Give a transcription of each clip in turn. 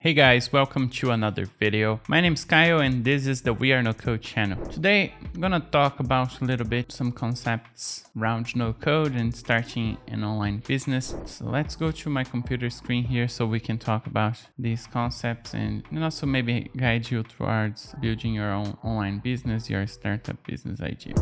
Hey guys, welcome to another video. My name is Kyle and this is the We Are No Code channel. Today I'm gonna talk about a little bit some concepts around no code and starting an online business. So let's go to my computer screen here so we can talk about these concepts and also maybe guide you towards building your own online business, your startup business idea.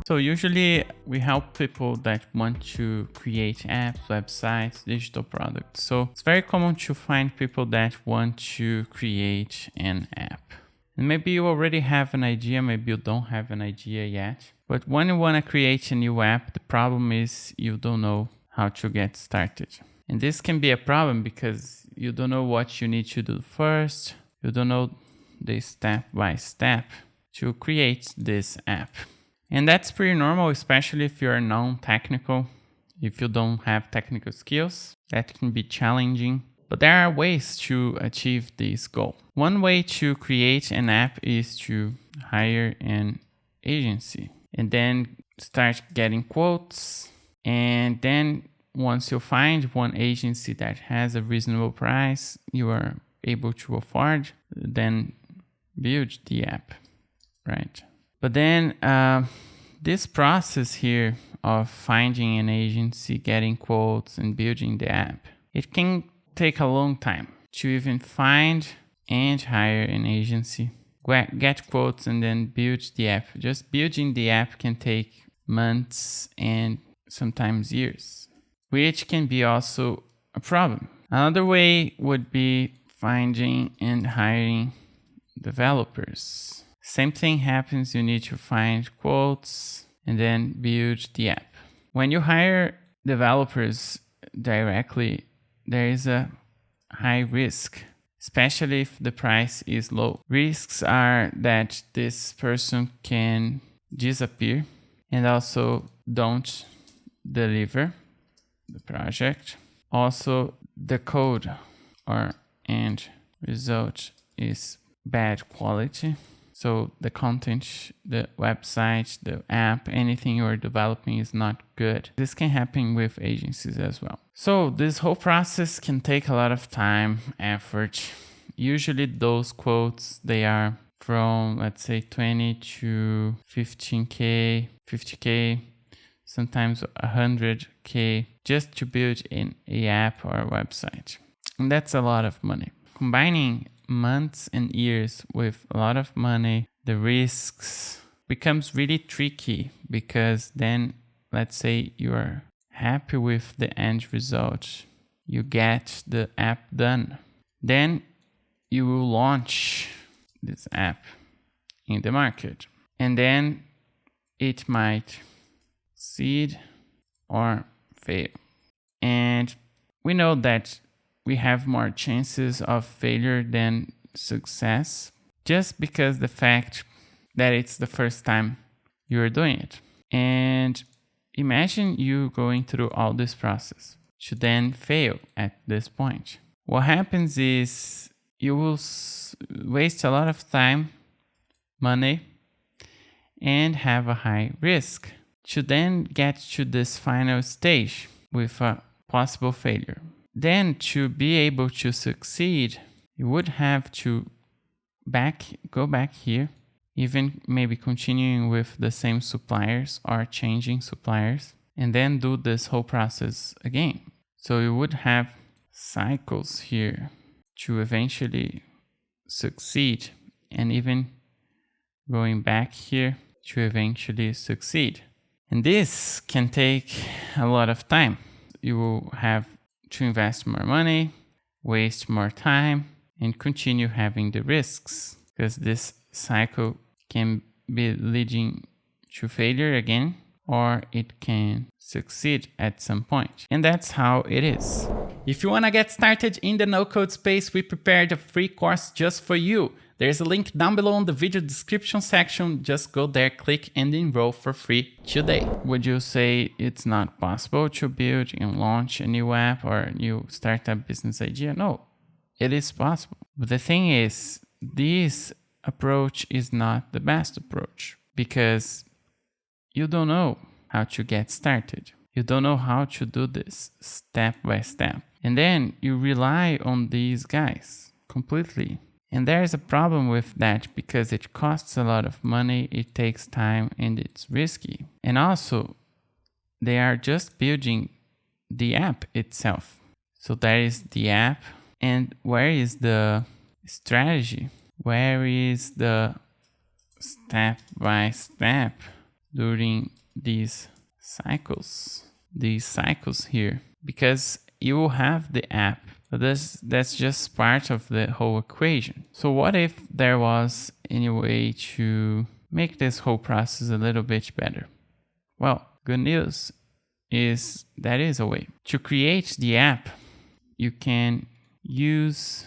So usually we help people that want to create apps, websites, digital products. So it's very common to find people that want to create an app. And maybe you already have an idea, maybe you don't have an idea yet. But when you want to create a new app, the problem is you don't know how to get started. And this can be a problem because you don't know what you need to do first. You don't know the step by step to create this app. And that's pretty normal, especially if you're non-technical. If you don't have technical skills, that can be challenging. But there are ways to achieve this goal. One way to create an app is to hire an agency and then start getting quotes. And then once you find one agency that has a reasonable price you are able to afford, then build the app, right? But then this process here of finding an agency, getting quotes and building the app, it can take a long time to even find and hire an agency, get quotes and then build the app. Just building the app can take months and sometimes years, which can be also a problem. Another way would be finding and hiring developers. Same thing happens, you need to find quotes and then build the app. When you hire developers directly, there is a high risk, especially if the price is low. Risks are that this person can disappear and also don't deliver the project. Also, the code or end result is bad quality. So the content, the website, the app, anything you're developing is not good. This can happen with agencies as well. So this whole process can take a lot of time, effort. Usually those quotes, they are from, let's say, 20 to 15K, 50K, sometimes 100K, just to build an app or a website. And that's a lot of money. Combining months and years with a lot of money, the risks becomes really tricky because then let's say you are happy with the end result, you get the app done, then you will launch this app in the market and then it might succeed or fail. And we know that we have more chances of failure than success just because the fact that it's the first time you're doing it. And imagine you going through all this process to then fail at this point. What happens is you will waste a lot of time, money, and have a high risk to then get to this final stage with a possible failure. Then to be able to succeed, you would have to go back here, even maybe continuing with the same suppliers or changing suppliers, and then do this whole process again. So you would have cycles here to eventually succeed, and even going back here to eventually succeed. And this can take a lot of time. You will have to invest more money, waste more time, and continue having the risks because this cycle can be leading to failure again, or it can succeed at some point. And that's how it is. If you want to get started in the no-code space, we prepared a free course just for you. There's a link down below in the video description section. Just go there, click and enroll for free today. Would you say it's not possible to build and launch a new app or a new startup business idea? No, it is possible. But the thing is, this approach is not the best approach because you don't know how to get started. You don't know how to do this step by step. And then you rely on these guys completely. And there's a problem with that because it costs a lot of money, it takes time, and it's risky. And also, they are just building the app itself. So there is the app, and where is the strategy? Where is the step by step during these cycles here? Because you will have the app, but that's just part of the whole equation. So what if there was any way to make this whole process a little bit better? Well, good news is that is a way. To create the app, you can use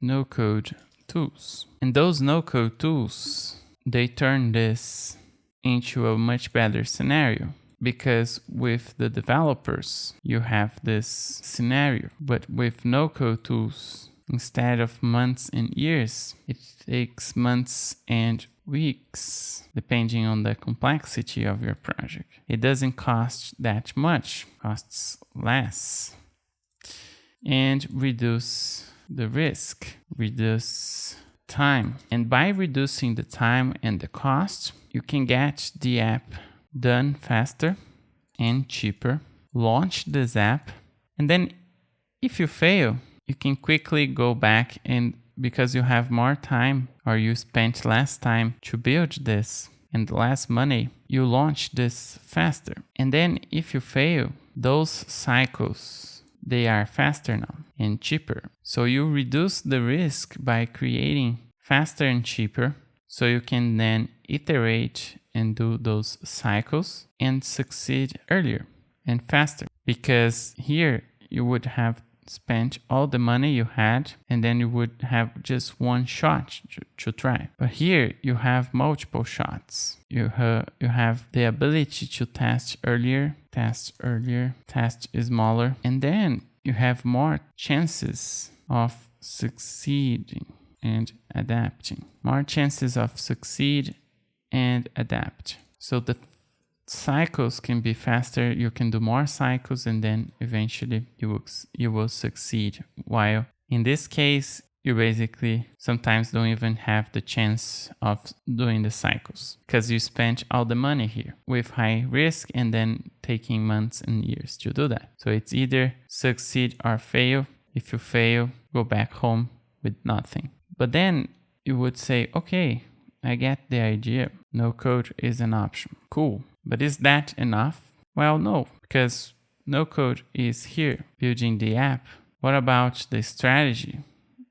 no-code tools. And those no-code tools, they turn this into a much better scenario. Because with the developers, you have this scenario. But with no-code tools, instead of months and years, it takes months and weeks, depending on the complexity of your project. It doesn't cost that much, costs less. And reduce the risk, reduce time. And by reducing the time and the cost, you can get the app done faster and cheaper, launch this app, and then if you fail, you can quickly go back, and because you have more time or you spent less time to build this and less money, you launch this faster. And then if you fail, those cycles, they are faster now and cheaper. So you reduce the risk by creating faster and cheaper, so you can then iterate and do those cycles and succeed earlier and faster. Because here you would have spent all the money you had and then you would have just one shot to try. But here you have multiple shots. You have the ability to test earlier, test smaller, and then you have more chances of succeeding and adapting. More chances of succeed and adapt. So the cycles can be faster, you can do more cycles, and then eventually you will succeed. While in this case, you basically sometimes don't even have the chance of doing the cycles because you spent all the money here with high risk and then taking months and years to do that. So it's either succeed or fail. If you fail, go back home with nothing. But then you would say, okay, I get the idea. No code is an option. Cool. But is that enough? Well, no, because no code is here building the app. What about the strategy?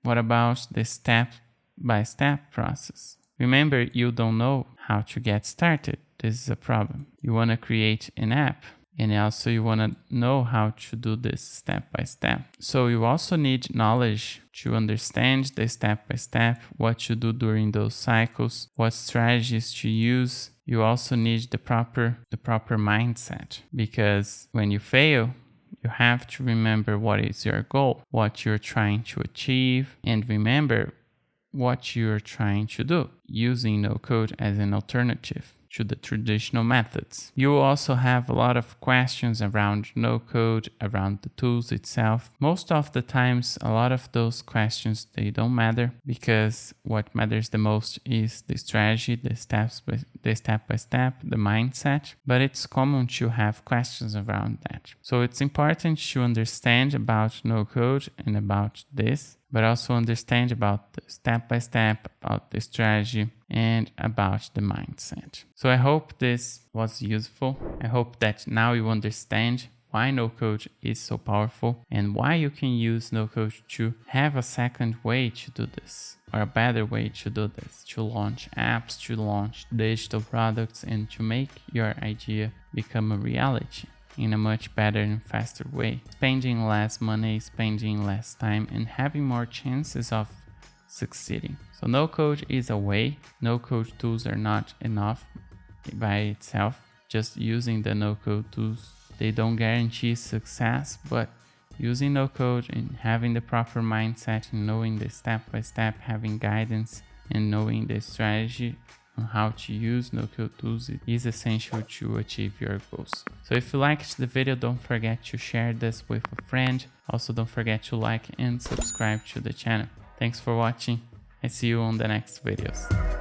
What about the step-by-step process? Remember, you don't know how to get started. This is a problem. You want to create an app, and also you want to know how to do this step by step. So you also need knowledge to understand the step by step, what to do during those cycles, what strategies to use. You also need the proper mindset, because when you fail, you have to remember what is your goal, what you're trying to achieve, and remember what you're trying to do, using no code as an alternative to the traditional methods. You will also have a lot of questions around no code, around the tools itself. Most of the times, a lot of those questions, they don't matter, because what matters the most is the strategy, the step by step, the mindset. But it's common to have questions around that. So it's important to understand about no code and about this, but also understand about the step by step, about the strategy, and about the mindset. So I hope this was useful. I hope that now you understand why no-code is so powerful and why you can use no-code to have a second way to do this, or a better way to do this, to launch apps, to launch digital products, and to make your idea become a reality in a much better and faster way, spending less money, spending less time, and having more chances of succeeding. So no code is a way. No code tools are not enough by itself. Just using the no code tools, they don't guarantee success, but using no code and having the proper mindset and knowing the step by step, having guidance and knowing the strategy on how to use no-code tools is essential to achieve your goals. So if you liked the video, don't forget to share this with a friend. Also, don't forget to like and subscribe to the channel. Thanks for watching. I see you on the next videos.